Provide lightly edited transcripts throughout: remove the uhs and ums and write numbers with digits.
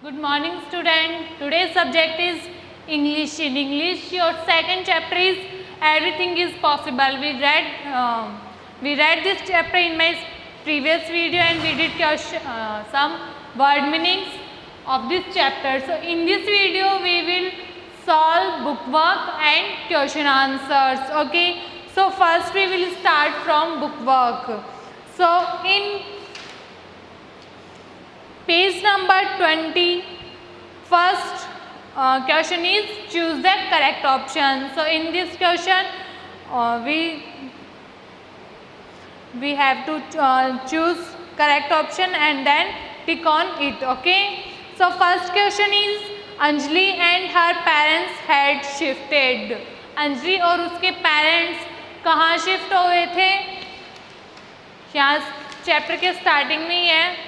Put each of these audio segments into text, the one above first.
Good morning, student. Today's subject is English. In English, your second chapter is Everything is Possible. We read this chapter in my previous video and we did some word meanings of this chapter. So in this video, we will solve bookwork and question answers. Okay. So first we will start from bookwork. So in page number 20, first question is choose the correct option. So in this question we have to choose correct option and then tick on it. Okay. So first question is Anjali and her parents had shifted. Anjali और उसके parents कहाँ shift हुए थे? यहाँ chapter के starting में ही है.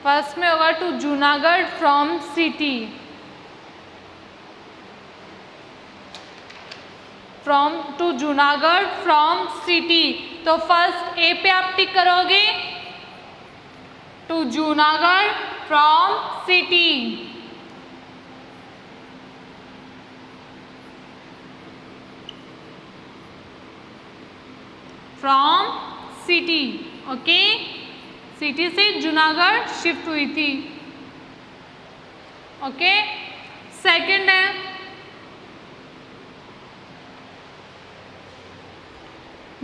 First में होगा to Junagadh from city. From to Junagadh from city. तो फर्स्ट ए पे आप टिक करोगे. To Junagadh from city. From city. Okay. City से जूनागढ़ शिफ्ट हुई थी. ओके. सेकंड है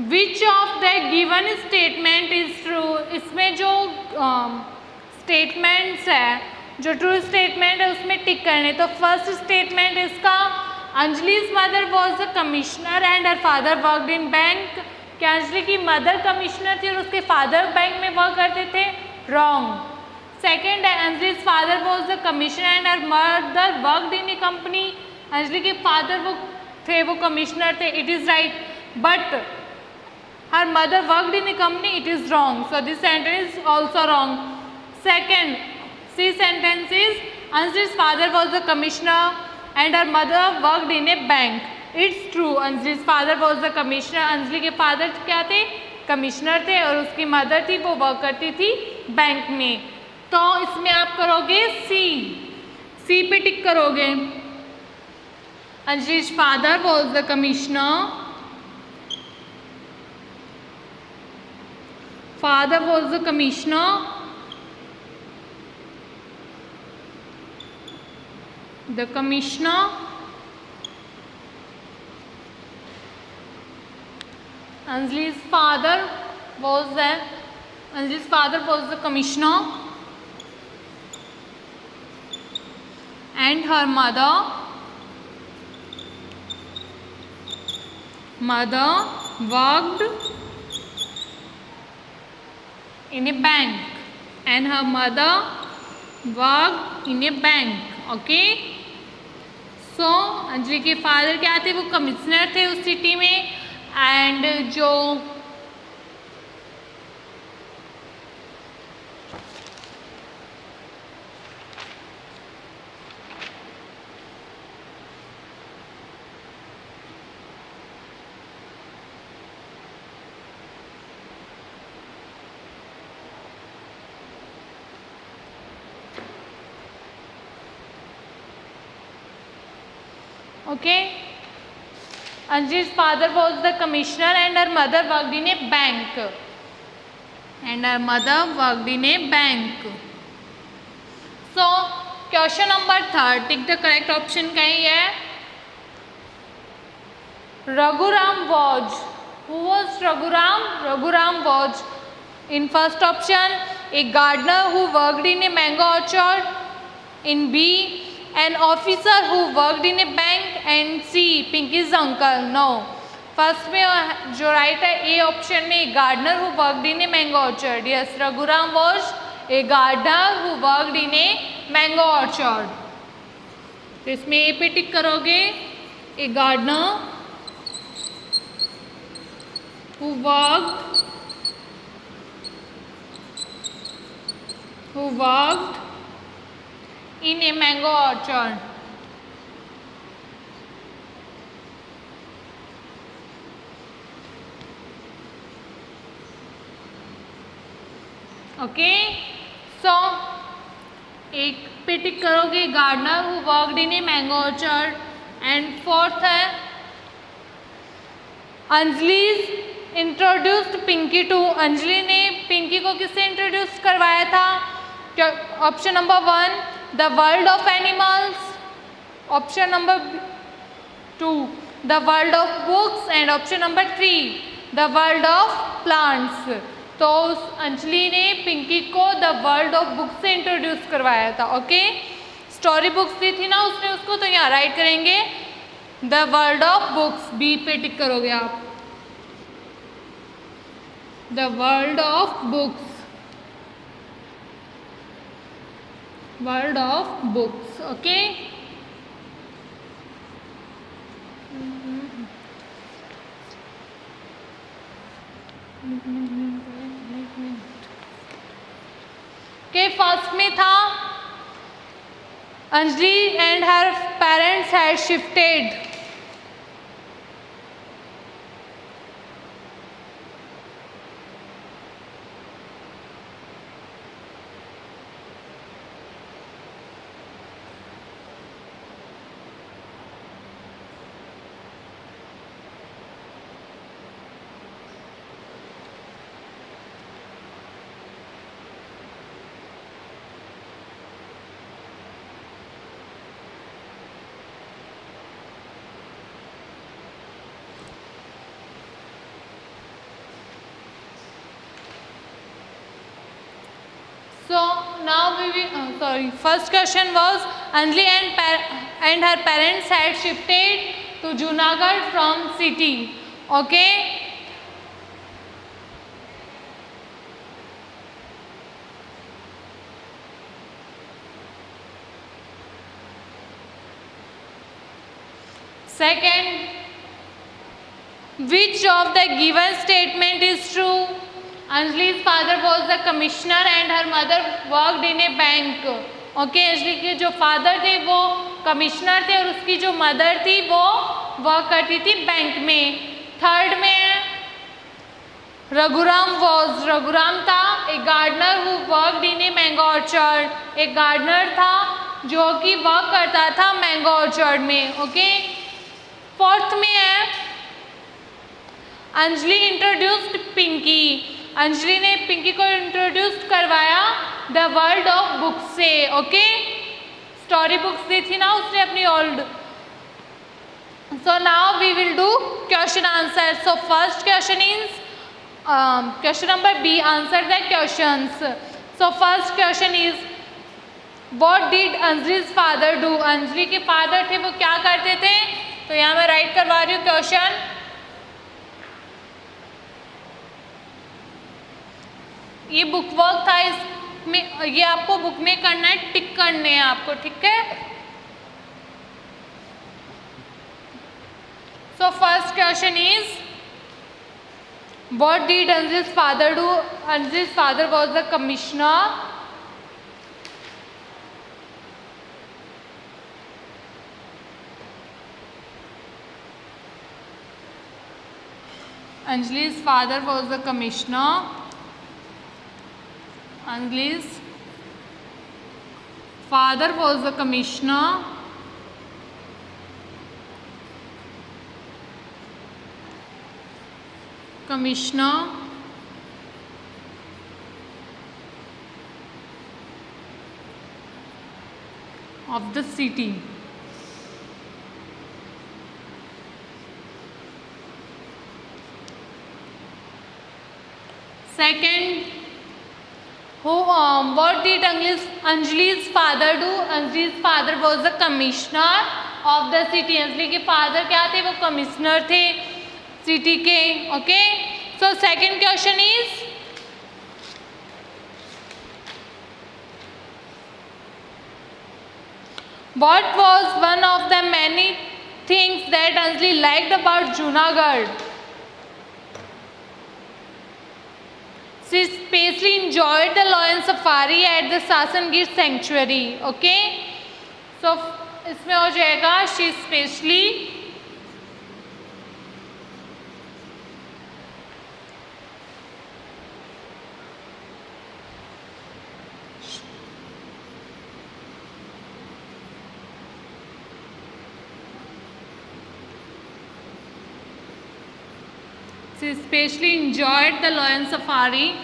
which of the given statement is true. इसमें जो स्टेटमेंट्स है, जो ट्रू स्टेटमेंट है उसमें टिक करने. तो फर्स्ट स्टेटमेंट इसका Anjali's mother was a commissioner and her father worked in bank. क्या अंजलि की मदर कमिश्नर थी और उसके फादर बैंक में वर्क करते थे? रॉन्ग. सेकेंड है Anjali's father was the commissioner and her mother worked in a company. Anjali के फादर वो कमिश्नर थे. It is right. But her mother worked in a company. It is wrong. So this sentence is also wrong. Second C sentence is Anjali's father was the commissioner and her mother worked in a bank. It's true. Anjali's father was the commissioner. Anjali के father क्या थे? Commissioner थे और उसकी mother थी वो work करती थी बैंक में. तो इसमें आप करोगे सी. सी पे टिक करोगे. Anjali's father was the commissioner. Father was the commissioner. The commissioner. Anjali's father was the commissioner and her mother worked in a bank and her mother worked in a bank. Okay. So Anjali के father क्या थे? वो commissioner थे उस city में. And जो okay. Anjali's father was the commissioner and her mother worked in a bank. So question number 3. Take the correct option क्या है? Raghuram was. Who was Raghuram? Raghuram was in first option a gardener who worked in a mango orchard. In B, an officer who worked in a bank. And C, Pinky's uncle. No. First में जो right है A option में gardener who worked in a mango orchard. Yes, Raghuram was a gardener who worked in a mango orchard. तो इसमें A पे tick करोगे. A gardener who worked in a mango orchard. Okay, so एक पे tick करोगे, gardener who worked in a mango orchard. And fourth है Anjali introduced Pinky to, Anjali ने पिंकी को किससे इंट्रोड्यूस करवाया था? Option number 1 the world of animals, option number 2 the world of books and option number 3 the world of plants. तो उस अंजलि ने पिंकी को द वर्ल्ड ऑफ बुक्स से इंट्रोड्यूस करवाया था। ओके, स्टोरी बुक्स दी थी ना उसने उसको, तो यहाँ राइट करेंगे the world of books, B पे टिक करोगे आप, the world of books, world of books. Okay, के फर्स्ट में था Anjali and her parents had shifted, so now we will first question was Anjali and her parents had shifted to Junagadh from city. Okay, second, which of the given statement is true? Anjali's father was the commissioner and her mother worked in a bank. Okay, Anjali के जो father थे वो commissioner थे और उसकी जो mother थी वो वर्क करती थी बैंक में। थर्ड में रघुराम था एक gardener who worked in a mango orchard, एक गार्डनर था जो कि वर्क करता था मैंगो ऑर्चर्ड में। ओके, फोर्थ में है अंजलि इंट्रोड्यूस्ड पिंकी, अंजलि ने पिंकी को इंट्रोड्यूस करवाया द वर्ल्ड ऑफ बुक्स से। ओके, स्टोरी बुक्स दी थी ना उसने अपनी old. So now we will do question answer. So first question is question number B, answer the questions. So first question is what did Anjali's father do, Anjali के father थे वो क्या करते थे? तो यहाँ मैं राइट करवा रही हूँ क्वेश्चन। ये बुक वर्क था, इसमें ये आपको बुक में करना है, टिक करने हैं आपको, ठीक है। सो first question is what did Anjali's father do? Anjali's father was the commissioner Anjali's father was the commissioner. Anjali's father was the commissioner. Of the city. Second, what did Anjali's father do? Anjali's father was the commissioner of the city. Anjali के father क्या थे? वो commissioner थे city के। Okay, so second question is what was one of the many things that Anjali liked about Junagadh? She especially enjoyed the lion safari at the Sasangir sanctuary. Okay, so इसमें हो जाएगा she especially She especially enjoyed the lion safari.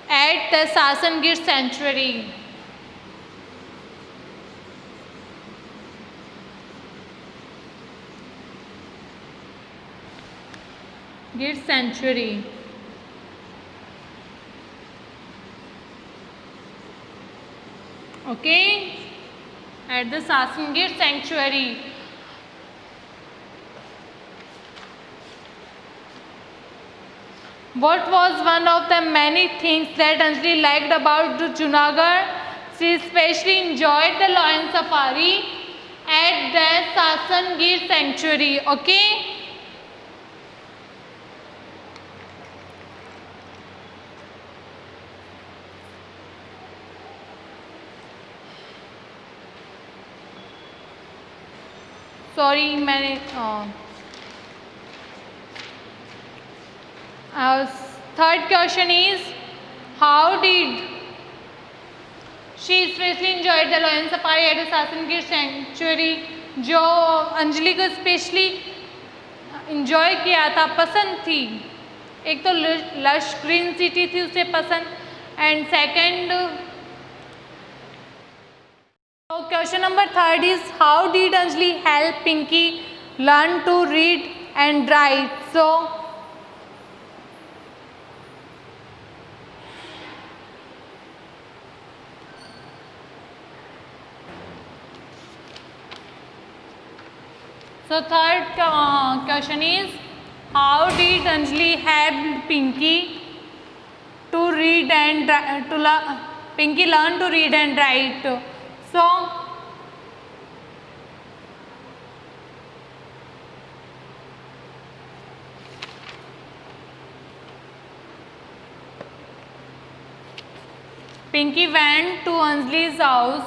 At the Sasangir sanctuary. Gir sanctuary. Okay, at the Sasangir sanctuary. What was one of the many things that Anjali liked about Junagadh? She especially enjoyed the lion safari at the Sasangir sanctuary. Okay. Sorry, मैंने third question is, how did she especially enjoyed the lion safari at the Sasangir sanctuary? जो अंजलि को specially enjoy किया था, पसंद थी, एक तो lush green city थी उसे पसंद, and second question number third is, how did Anjali help Pinky learn to read and write? So third question is, how did Anjali help Pinky to read and Pinky learn to read and write? So Pinky went to Anjali's house.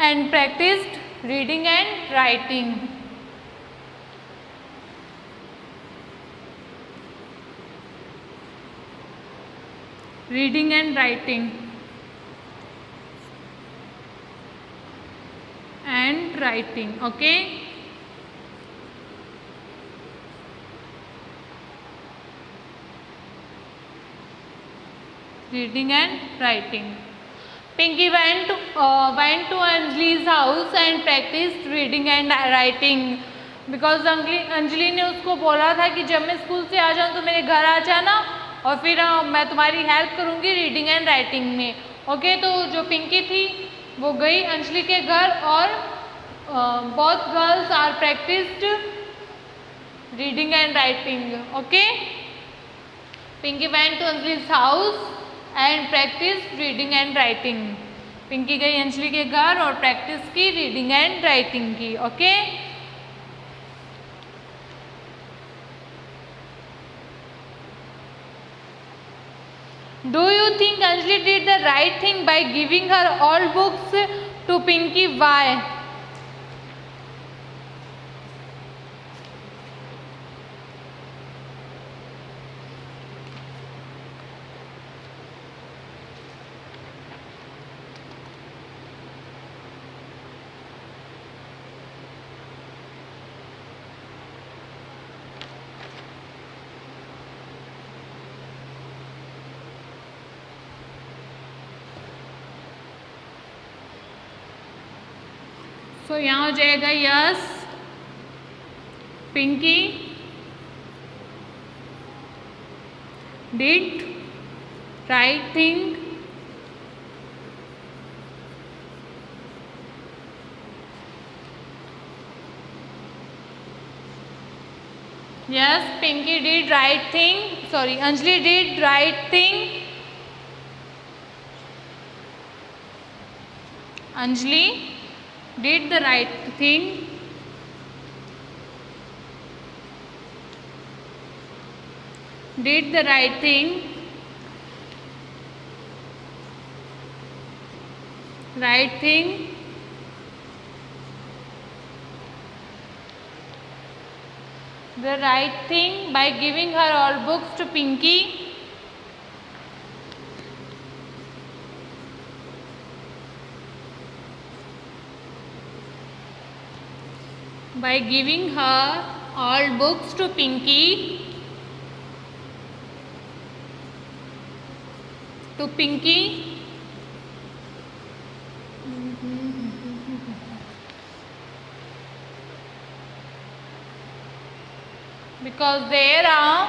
And practiced reading and writing. Reading and writing. Okay. Reading and writing. Pinky went to Anjali's house and practiced reading and writing because Anjali ने उसको बोला था कि जब मैं school से आ जाऊँ तो मेरे घर आ जाना और फिर मैं तुम्हारी हेल्प करूँगी रीडिंग एंड राइटिंग में. ओके, तो जो पिंकी थी वो गई अंजलि के घर और both girls are practiced reading and writing. Okay, Pinky went to Anjali's house and practiced reading and writing. Pinky गई अंजलि के घर और प्रैक्टिस की रीडिंग एंड राइटिंग की. Okay, do you think Anjali did the right thing by giving her all books to Pinky? Why? तो यहाँ हो जाएगा yes. Pinky did right thing yes, Pinky did right thing, Anjali did right thing Anjali did the right thing. Did the right thing. Right thing. The right thing by giving her all books to Pinky. By giving her all books to Pinky. To Pinky. Because there are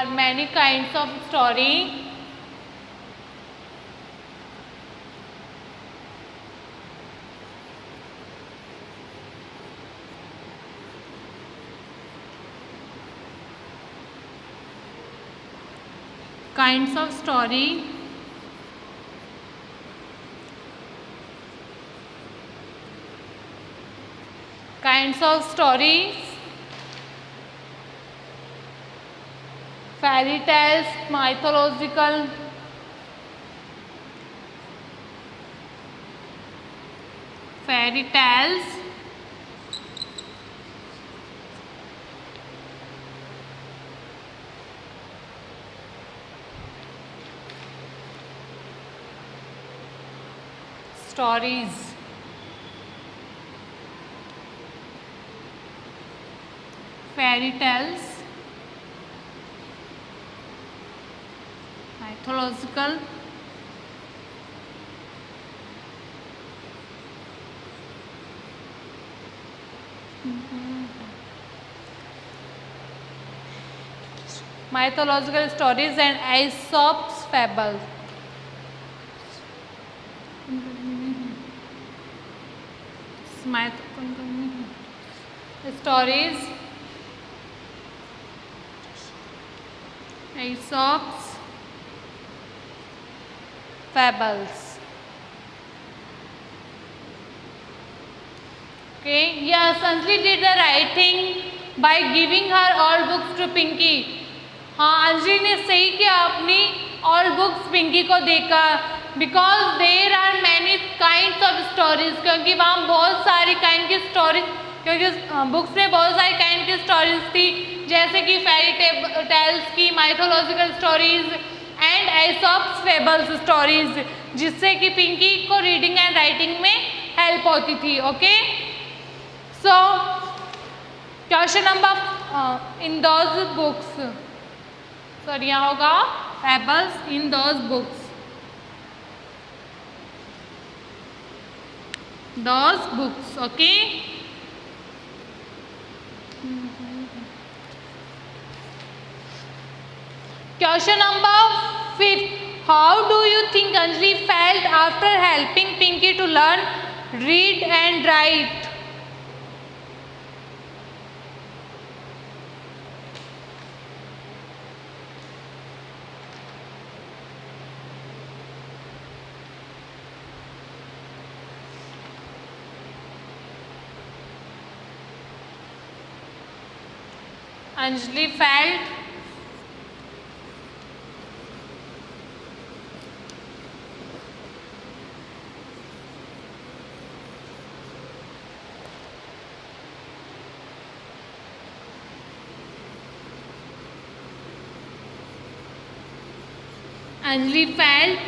many kinds of story. Kinds of story. Kinds of stories. Fairy tales, mythological. Fairy tales. Stories. Fairy tales. Mythological. Mythological stories and Aesop's fables. Stories. Aesop's fables. Okay, yes, Anjali did the right thing by giving her all books to Pinky. हाँ, अंजलि ने सही किया, अपनी all books Pinky को देकर, because there are many kinds of stories, क्योंकि वहाँ बहुत सारी kind की stories, क्योंकि बुक्स में बहुत सारी kind की stories थी, जैसे कि fairy tales की, mythological stories and Aesop's fables stories, जिससे कि पिंकी को reading and writing में help होती थी. Okay, so question number in those books. Sorry, यहाँ होगा fables in those books. Those books, okay. Question number 5. How do you think Anjali felt after helping Pinky to learn read and write? Anjali felt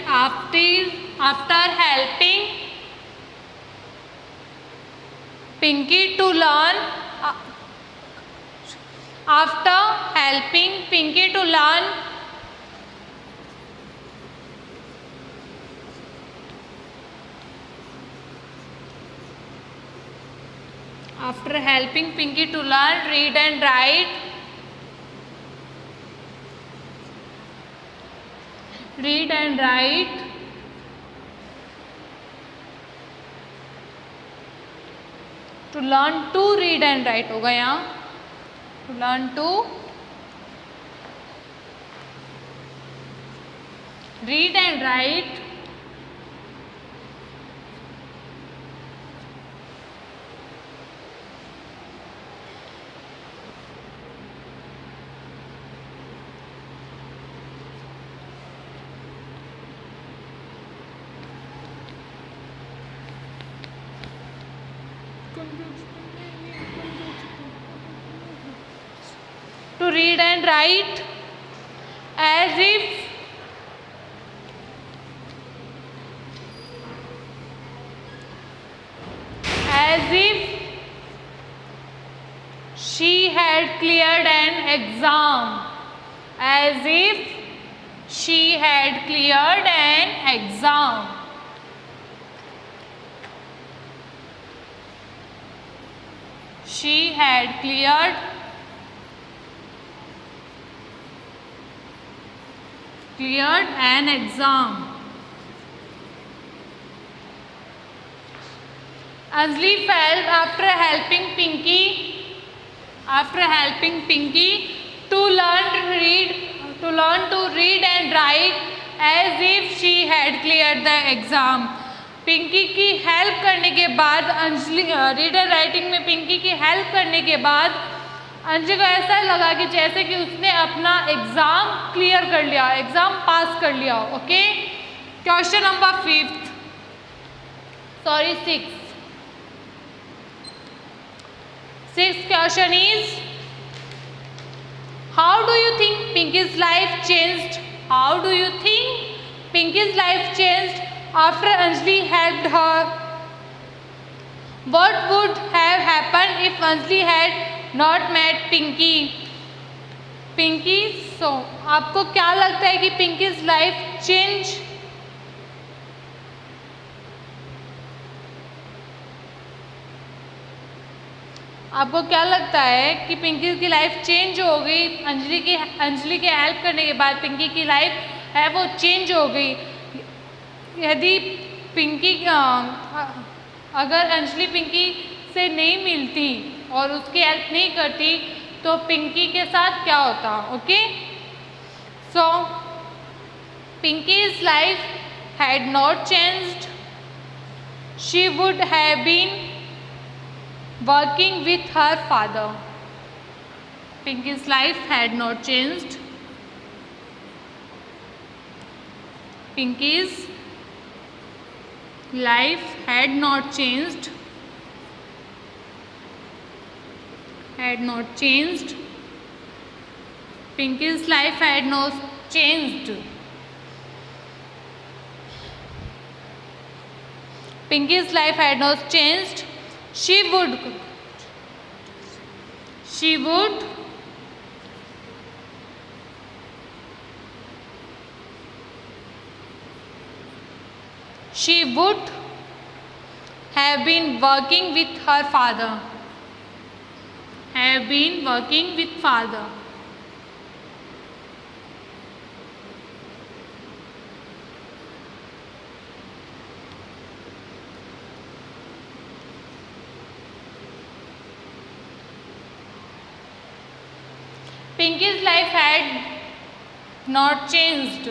after helping Pinky to learn read and write, read and write. To learn to read and write होगा यहाँ. To learn to read and write. To read and write as if she had cleared an exam. As if she had cleared an exam. She had cleared an exam. Anjali felt after helping Pinky to learn to read and write as if she had cleared the exam. Pinky की help करने के बाद Anjali reader writing में पिंकी की help करने के बाद अंजलि को ऐसा लगा कि जैसे कि उसने अपना एग्जाम क्लियर कर लिया, एग्जाम पास कर लिया. Okay, question number 6. Sixth question is, how do you think Pinky's life changed? How do you think Pinky's life changed after Anjali helped her? What would have happened if Anjali had not met Pinky? So आपको क्या लगता है कि Pinky's life change? आपको क्या लगता है कि पिंकी की लाइफ चेंज हो गई? अंजलि के हेल्प करने के बाद पिंकी की लाइफ है वो चेंज हो गई. यदि पिंकी अगर अंजलि पिंकी से नहीं मिलती और उसकी हेल्प नहीं करती तो पिंकी के साथ क्या होता? Okay, so Pinky's life had not changed. She would have been working with her father. Pinky's life had not changed. Pinky's life had not changed. Had not changed. Pinky's life had not changed. Pinky's life had not changed. She would have been working with her father. Have been working with father. Pinky's life had not changed.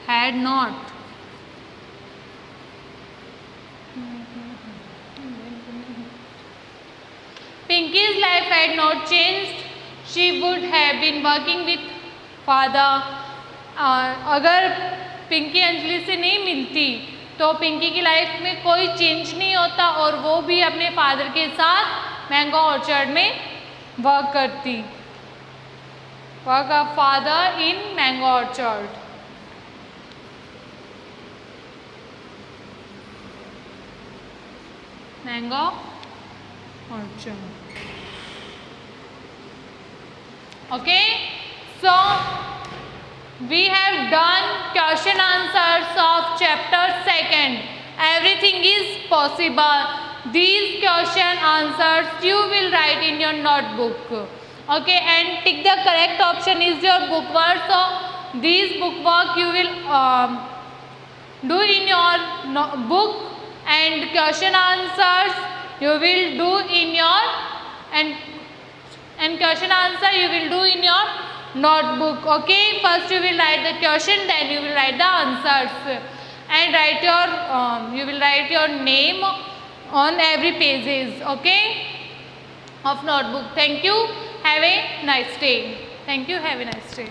Had not. Pinky's life had not changed. She would have been working with father. अगर पिंकी अंजलि से नहीं मिलती तो पिंकी की life में कोई change नहीं होता और वो भी अपने फादर के साथ मैंगो ऑर्चर्ड में वर्क करती. Work a father in mango orchard. Mango orchard. Okay, so we have done question answers of chapter 2. everything is possible. These question answers you will write in your notebook. Okay, and tick the correct option is your book work. So these book work you will do in your book, and question answers you will do in your and question answer you will do in your notebook. Okay, first you will write the question, then you will write the answers, and write your you will write your name on every pages, okay, of notebook. Thank you. Have a nice day. Thank you. Have a nice day.